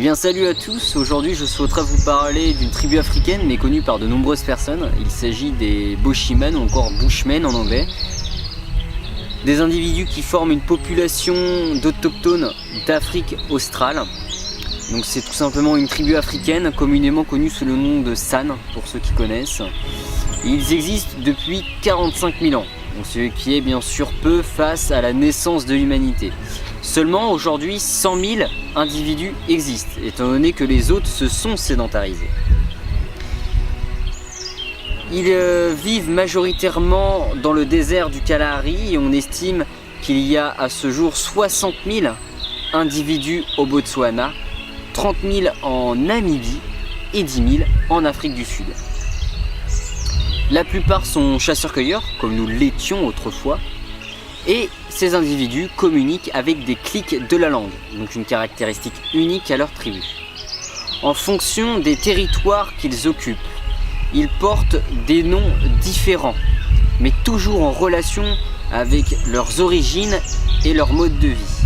bien salut à tous, aujourd'hui je souhaiterais vous parler d'une tribu africaine mais connue par de nombreuses personnes. Il s'agit des Boshiman ou encore Bushmen en anglais. Des individus qui forment une population d'autochtones d'Afrique australe. Donc c'est tout simplement une tribu africaine communément connue sous le nom de San pour ceux qui connaissent. Ils existent depuis 45 000 ans, donc ce qui est bien sûr peu face à la naissance de l'humanité. Seulement aujourd'hui 100 000 individus existent, étant donné que les autres se sont sédentarisés. Ils vivent majoritairement dans le désert du Kalahari et on estime qu'il y a à ce jour 60 000 individus au Botswana, 30 000 en Namibie et 10 000 en Afrique du Sud. La plupart sont chasseurs-cueilleurs, comme nous l'étions autrefois, et ces individus communiquent avec des clics de la langue, donc une caractéristique unique à leur tribu. En fonction des territoires qu'ils occupent, ils portent des noms différents, mais toujours en relation avec leurs origines et leur mode de vie.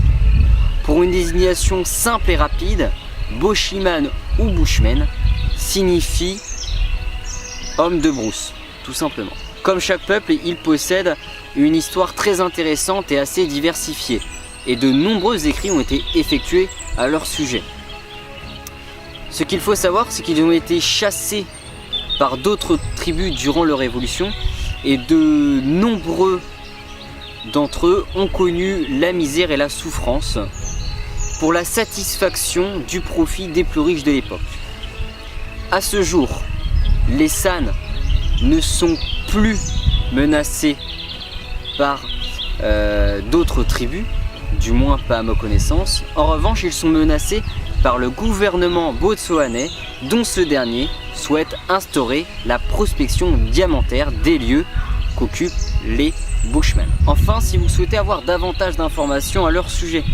Pour une désignation simple et rapide, Boshiman ou Bushmen signifie homme de brousse, tout simplement. Comme chaque peuple, il possède une histoire très intéressante et assez diversifiée, et de nombreux écrits ont été effectués à leur sujet. Ce qu'il faut savoir, c'est qu'ils ont été chassés par d'autres tribus durant leur évolution, et de nombreux d'entre eux ont connu la misère et la souffrance pour la satisfaction du profit des plus riches de l'époque. À ce jour, les San ne sont plus menacés par d'autres tribus, du moins pas à ma connaissance. En revanche, ils sont menacés par le gouvernement botswanais, dont ce dernier souhaite instaurer la prospection diamantaire des lieux qu'occupent les Bushmen. Enfin, si vous souhaitez avoir davantage d'informations à leur sujet,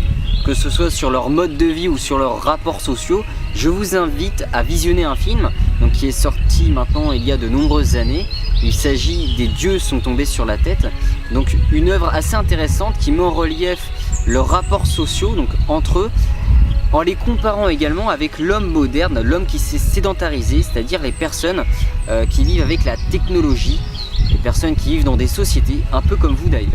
que ce soit sur leur mode de vie ou sur leurs rapports sociaux, je vous invite à visionner un film qui est sorti maintenant il y a de nombreuses années. Il s'agit des dieux sont tombés sur la tête, donc une œuvre assez intéressante qui met en relief leurs rapports sociaux entre eux, en les comparant également avec l'homme moderne, l'homme qui s'est sédentarisé, c'est-à-dire les personnes qui vivent avec la technologie, les personnes qui vivent dans des sociétés un peu comme vous d'ailleurs.